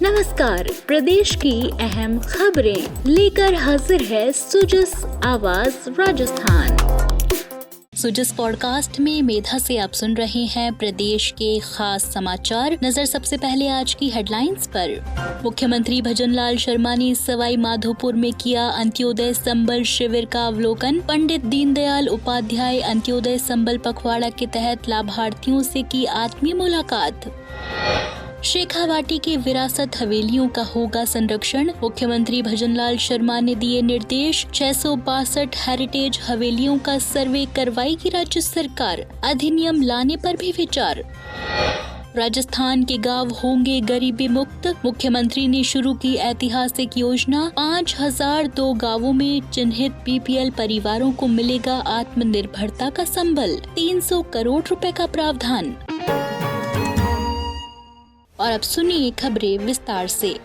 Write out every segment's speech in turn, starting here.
नमस्कार, प्रदेश की अहम खबरें लेकर हाजिर है सुजस आवाज राजस्थान। सुजस पॉडकास्ट में मेधा से आप सुन रहे हैं प्रदेश के खास समाचार। नजर सबसे पहले आज की हेडलाइंस पर। मुख्यमंत्री भजनलाल शर्मा ने सवाई माधोपुर में किया अंत्योदय संबल शिविर का अवलोकन। पंडित दीनदयाल उपाध्याय अंत्योदय संबल पखवाड़ा के तहत लाभार्थियों से की आत्मीय मुलाकात। शेखावाटी की विरासत हवेलियों का होगा संरक्षण। मुख्यमंत्री भजनलाल शर्मा ने दिए निर्देश। 662 हेरिटेज हवेलियों का सर्वे करवाएगी राज्य सरकार। अधिनियम लाने पर भी विचार। राजस्थान के गांव होंगे गरीबी मुक्त। मुख्यमंत्री ने शुरू की ऐतिहासिक योजना। 5002 गांवों में चिन्हित बीपीएल परिवारों को मिलेगा आत्मनिर्भरता का संबल। 300 करोड़ रुपए का प्रावधान। और अब सुनिए खबरें विस्तार से।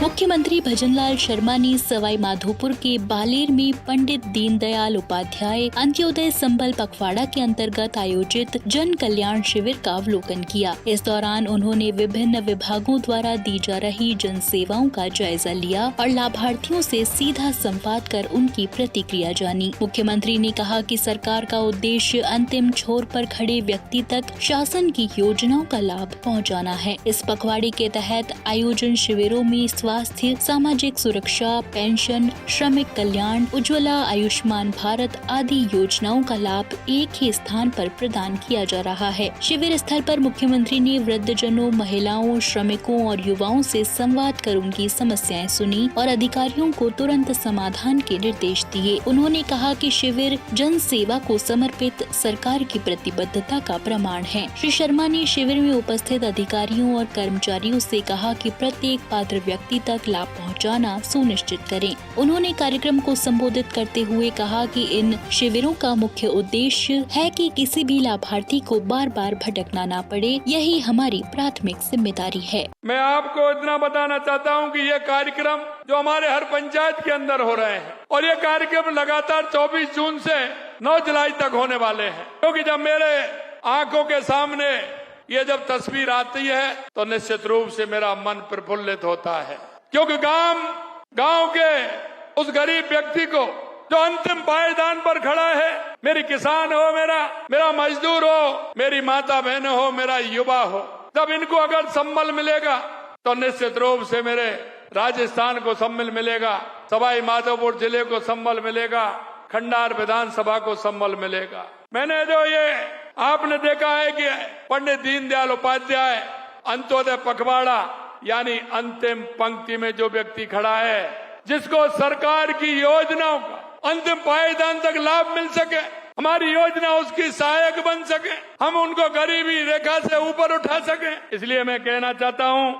मुख्यमंत्री भजनलाल शर्मा ने सवाई माधोपुर के बालेर में पंडित दीनदयाल उपाध्याय अंत्योदय संबल पखवाड़ा के अंतर्गत आयोजित जन कल्याण शिविर का अवलोकन किया। इस दौरान उन्होंने विभिन्न विभागों द्वारा दी जा रही जन सेवाओं का जायजा लिया और लाभार्थियों से सीधा संवाद कर उनकी प्रतिक्रिया जानी। मुख्यमंत्री ने कहा कि सरकार का उद्देश्य अंतिम छोर पर खड़े व्यक्ति तक शासन की योजनाओं का लाभ पहुँचाना है। इस पखवाड़े के तहत आयोजन शिविरों में स्वास्थ्य, सामाजिक सुरक्षा, पेंशन, श्रमिक कल्याण, उज्ज्वला, आयुष्मान भारत आदि योजनाओं का लाभ एक ही स्थान पर प्रदान किया जा रहा है। शिविर स्थल पर मुख्यमंत्री ने वृद्धजनों, महिलाओं, श्रमिकों और युवाओं से संवाद कर उनकी समस्याएं सुनी और अधिकारियों को तुरंत समाधान के निर्देश दिए। उन्होंने कहा कि शिविर जन सेवा को समर्पित सरकार की प्रतिबद्धता का प्रमाण है। श्री शर्मा ने शिविर में उपस्थित अधिकारियों और कर्मचारियों से कहा कि प्रत्येक पात्र व्यक्ति तक लाभ पहुंचाना सुनिश्चित करें। उन्होंने कार्यक्रम को संबोधित करते हुए कहा कि इन शिविरों का मुख्य उद्देश्य है कि किसी भी लाभार्थी को बार बार भटकना ना पड़े। यही हमारी प्राथमिक जिम्मेदारी है। मैं आपको इतना बताना चाहता हूं कि ये कार्यक्रम जो हमारे हर पंचायत के अंदर हो रहे हैं और ये कार्यक्रम लगातार 24 जून से 9 जुलाई तक होने वाले हैं, क्योंकि जब मेरे आंखों के सामने ये जब तस्वीर आती है तो निश्चित रूप से मेरा मन प्रफुल्लित होता है, क्योंकि गांव के उस गरीब व्यक्ति को जो अंतिम पायदान पर खड़ा है, मेरी किसान हो, मेरा मजदूर हो, मेरी माता बहन हो, मेरा युवा हो, जब इनको अगर संबल मिलेगा तो निश्चित रूप से मेरे राजस्थान को संबल मिलेगा, सवाई माधोपुर जिले को संबल मिलेगा, खंडार विधानसभा को संबल मिलेगा। मैंने जो ये आपने देखा है कि पंडित दीनदयाल उपाध्याय अंत्योदय पखवाड़ा यानी अंतिम पंक्ति में जो व्यक्ति खड़ा है, जिसको सरकार की योजनाओं का अंतिम पायदान तक लाभ मिल सके, हमारी योजना उसकी सहायक बन सके, हम उनको गरीबी रेखा से ऊपर उठा सके। इसलिए मैं कहना चाहता हूं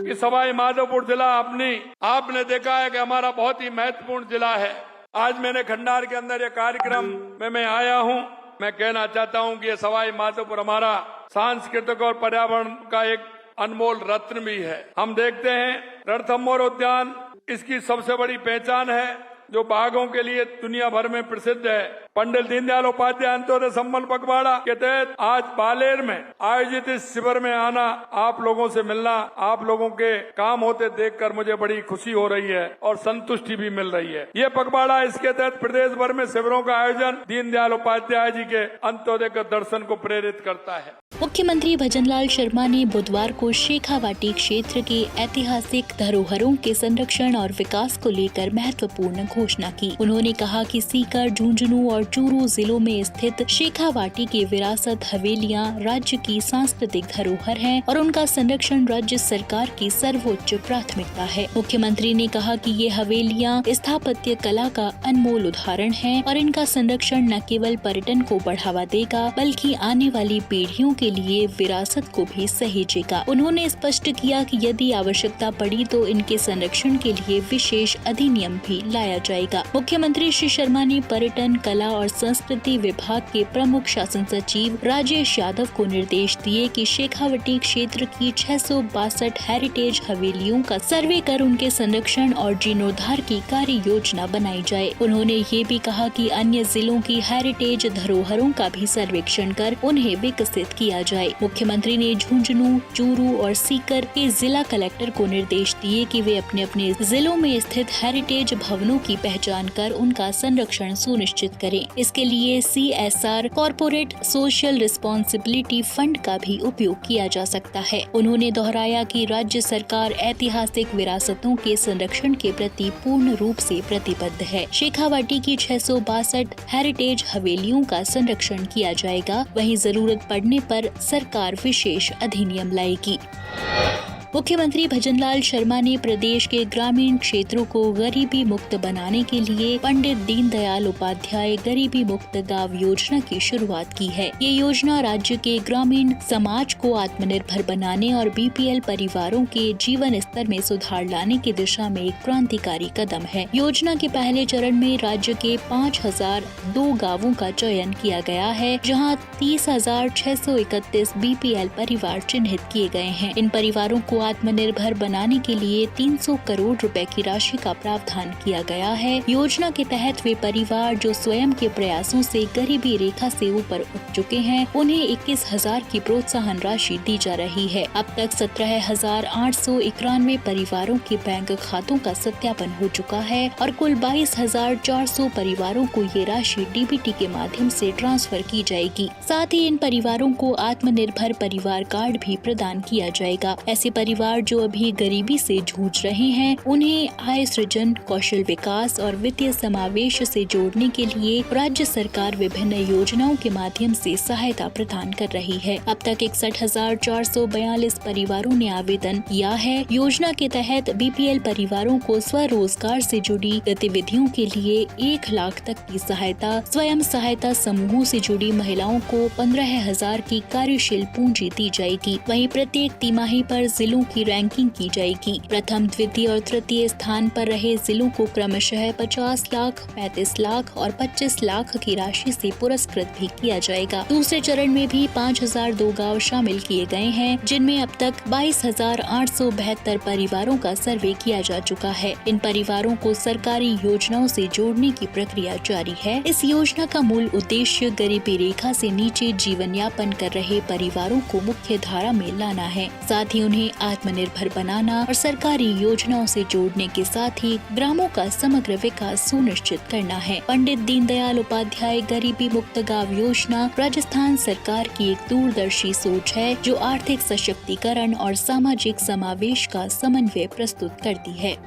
कि सवाई माधोपुर जिला आपने देखा है कि हमारा बहुत ही महत्वपूर्ण जिला है। आज मैंने खंडार के अंदर ये कार्यक्रम में मैं आया हूं। मैं कहना चाहता हूं कि ये सवाई माधोपुर हमारा सांस्कृतिक और पर्यावरण का एक अनमोल रत्न भी है। हम देखते हैं रणथंभौर उद्यान इसकी सबसे बड़ी पहचान है, जो बाघों के लिए दुनिया भर में प्रसिद्ध है। पंडित दीनदयाल उपाध्याय अंत्योदय संबल पखवाड़ा के तहत आज बालेर में आयोजित इस शिविर में आना, आप लोगों से मिलना, आप लोगों के काम होते देखकर मुझे बड़ी खुशी हो रही है और संतुष्टि भी मिल रही है। ये पखवाड़ा इसके तहत प्रदेश भर में शिविरों का आयोजन दीनदयाल उपाध्याय जी के अंत्योदय के दर्शन को प्रेरित करता है। मुख्यमंत्री भजनलाल शर्मा ने बुधवार को शेखावाटी क्षेत्र के ऐतिहासिक धरोहरों के संरक्षण और विकास को लेकर महत्वपूर्ण घोषणा की। उन्होंने कहा कि सीकर, झुंझुनू और चूरू जिलों में स्थित शेखावाटी की विरासत हवेलियां राज्य की सांस्कृतिक धरोहर हैं और उनका संरक्षण राज्य सरकार की सर्वोच्च प्राथमिकता है। मुख्यमंत्री ने कहा कि ये हवेलियां स्थापत्य कला का अनमोल उदाहरण है और इनका संरक्षण न केवल पर्यटन को बढ़ावा देगा बल्कि आने वाली पीढ़ियों के लिए विरासत को भी सहेजेगा। उन्होंने स्पष्ट किया कि यदि आवश्यकता पड़ी तो इनके संरक्षण के लिए विशेष अधिनियम भी लाया जाएगा। मुख्यमंत्री श्री शर्मा ने पर्यटन, कला और संस्कृति विभाग के प्रमुख शासन सचिव राजेश यादव को निर्देश दिए कि शेखावाटी क्षेत्र की 662 हेरिटेज हवेलियों का सर्वे कर उनके संरक्षण और जीर्णोद्धार की कार्य योजना बनाई जाए। उन्होंने ये भी कहा कि अन्य जिलों की हेरिटेज धरोहरों का भी सर्वेक्षण कर उन्हें विकसित किया किया जाए। मुख्यमंत्री ने झुंझुनू, चूरू और सीकर के जिला कलेक्टर को निर्देश दिए कि वे अपने अपने जिलों में स्थित हेरिटेज भवनों की पहचान कर उनका संरक्षण सुनिश्चित करें। इसके लिए CSR corporate social responsibility fund का भी उपयोग किया जा सकता है। उन्होंने दोहराया कि राज्य सरकार ऐतिहासिक विरासतों के संरक्षण के प्रति पूर्ण रूप से प्रतिबद्ध है। शेखावाटी की 662 हेरिटेज हवेलियों का संरक्षण किया जाएगा। वहीं जरूरत पड़ने पर सरकार विशेष अधिनियम लाएगी। मुख्यमंत्री भजनलाल शर्मा ने प्रदेश के ग्रामीण क्षेत्रों को गरीबी मुक्त बनाने के लिए पंडित दीनदयाल उपाध्याय गरीबी मुक्त गांव योजना की शुरुआत की है। ये योजना राज्य के ग्रामीण समाज को आत्मनिर्भर बनाने और BPL परिवारों के जीवन स्तर में सुधार लाने की दिशा में एक क्रांतिकारी कदम है। योजना के पहले चरण में राज्य के 5002 गाँवों का चयन किया गया है, जहाँ 30,631 BPL परिवार चिन्हित किए गए हैं। इन परिवारों को आत्मनिर्भर बनाने के लिए 300 करोड़ रुपए की राशि का प्रावधान किया गया है। योजना के तहत वे परिवार जो स्वयं के प्रयासों से गरीबी रेखा से ऊपर उठ चुके हैं, उन्हें 21,000 की प्रोत्साहन राशि दी जा रही है। अब तक 17,891 परिवारों के बैंक खातों का सत्यापन हो चुका है और कुल 22,400 परिवारों को ये राशि DBT के माध्यम से ट्रांसफर की जाएगी। साथ ही इन परिवारों को आत्मनिर्भर परिवार कार्ड भी प्रदान किया जाएगा। ऐसे परिवार जो अभी गरीबी से जूझ रहे हैं, उन्हें आय सृजन, कौशल विकास और वित्तीय समावेश से जोड़ने के लिए राज्य सरकार विभिन्न योजनाओं के माध्यम से सहायता प्रदान कर रही है। अब तक 61,442 परिवारों ने आवेदन किया है। योजना के तहत BPL परिवारों को स्वरोजगार से जुड़ी गतिविधियों के लिए 1 लाख तक की सहायता, स्वयं सहायता समूहों से जुड़ी महिलाओं को 15,000 की कार्यशील पूंजी दी जाएगी। वहीं प्रत्येक तिमाही पर जिलों की रैंकिंग की जाएगी। प्रथम, द्वितीय और तृतीय स्थान पर रहे जिलों को क्रमशः 50 लाख, 35 लाख और 25 लाख की राशि से पुरस्कृत भी किया जाएगा। दूसरे चरण में भी 5,002 गाँव शामिल किए गए हैं, जिनमें अब तक 22,872 परिवारों का सर्वे किया जा चुका है। इन परिवारों को सरकारी योजनाओं से जोड़ने की प्रक्रिया जारी है। इस योजना का मूल उद्देश्य गरीबी रेखा से नीचे जीवन यापन कर रहे परिवारों को मुख्य धारा में लाना है। साथ ही उन्हें आत्मनिर्भर बनाना और सरकारी योजनाओं से जोड़ने के साथ ही ग्रामों का समग्र विकास सुनिश्चित करना है। पंडित दीनदयाल उपाध्याय गरीबी मुक्त गाँव योजना राजस्थान सरकार की एक दूरदर्शी सोच है, जो आर्थिक सशक्तिकरण और सामाजिक समावेश का समन्वय प्रस्तुत करती है।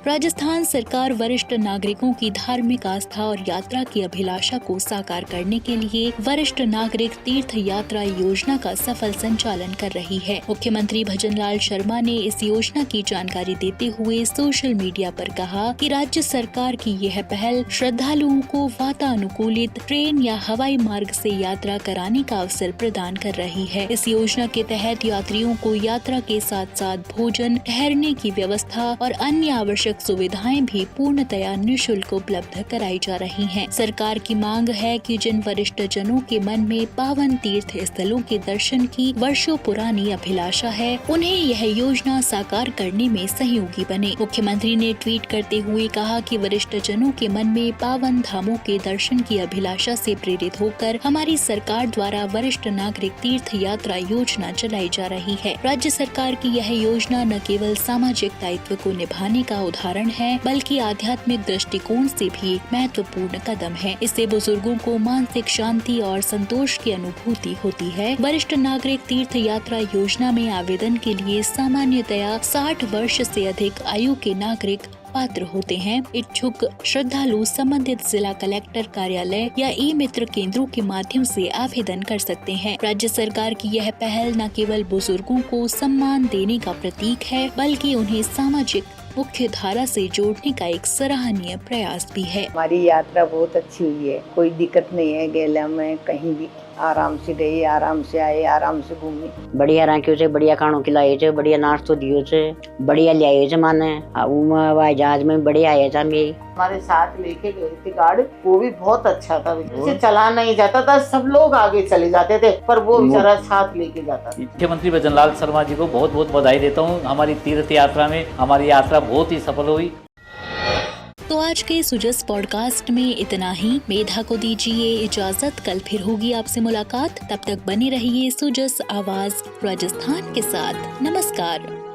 राजस्थान सरकार वरिष्ठ नागरिकों की धार्मिक आस्था और यात्रा की अभिलाषा को साकार करने के लिए वरिष्ठ नागरिक तीर्थ यात्रा योजना का सफल संचालन कर रही है। मुख्यमंत्री भजनलाल शर्मा ने इस योजना की जानकारी देते हुए सोशल मीडिया पर कहा कि राज्य सरकार की यह पहल श्रद्धालुओं को वातानुकूलित ट्रेन या हवाई मार्ग से यात्रा कराने का अवसर प्रदान कर रही है। इस योजना के तहत यात्रियों को यात्रा के साथ साथ भोजन, ठहरने की व्यवस्था और अन्य आवश्यक सुविधाएं भी पूर्णतया निःशुल्क उपलब्ध कराई जा रही हैं। सरकार की मांग है कि जिन वरिष्ठ जनों के मन में पावन तीर्थ स्थलों के दर्शन की वर्षों पुरानी अभिलाषा है, उन्हें यह योजना साकार करने में सहयोगी बने। मुख्यमंत्री ने ट्वीट करते हुए कहा कि वरिष्ठ जनों के मन में पावन धामों के दर्शन की अभिलाषा से प्रेरित होकर हमारी सरकार द्वारा वरिष्ठ नागरिक तीर्थ यात्रा योजना चलाई जा रही है। राज्य सरकार की यह योजना न केवल सामाजिक दायित्व को निभाने का उदाहरण है, बल्कि आध्यात्मिक दृष्टिकोण से भी एक महत्वपूर्ण कदम है। इससे बुजुर्गों को मानसिक शांति और संतोष की अनुभूति होती है। वरिष्ठ नागरिक तीर्थ यात्रा योजना में आवेदन के लिए सामान्यतया 60 वर्ष से अधिक आयु के नागरिक पात्र होते हैं। इच्छुक श्रद्धालु संबंधित जिला कलेक्टर कार्यालय या ई-मित्र केंद्रों के माध्यम से आवेदन कर सकते हैं। राज्य सरकार की यह पहल न केवल बुजुर्गों को सम्मान देने का प्रतीक है, बल्कि उन्हें सामाजिक मुख्य धारा से जोड़ने का एक सराहनीय प्रयास भी है। हमारी यात्रा बहुत अच्छी हुई है, कोई दिक्कत नहीं है। गेला में कहीं भी आराम से गए, आराम से आए, आराम से घूमे। बढ़िया राख्यो छे, बढ़िया खाणो खिलायो छे, बढ़िया नाश्तो दियो छे, बढ़िया लियायो छे। माने हवाई जहाज में बढ़िया आया था। हमारे साथ लेके गए थे गार्ड, वो भी बहुत अच्छा था। उसे चला नहीं जाता था, सब लोग आगे चले जाते थे, पर वो बेचारा साथ लेके जाता था। मुख्यमंत्री भजनलाल शर्मा जी को बहुत बहुत बधाई देता हूँ। हमारी तीर्थ यात्रा में हमारी यात्रा बहुत ही सफल हुई। तो आज के सुजस पॉडकास्ट में इतना ही। मेधा को दीजिए इजाजत, कल फिर होगी आपसे मुलाकात। तब तक बने रहिए सुजस आवाज राजस्थान के साथ। नमस्कार।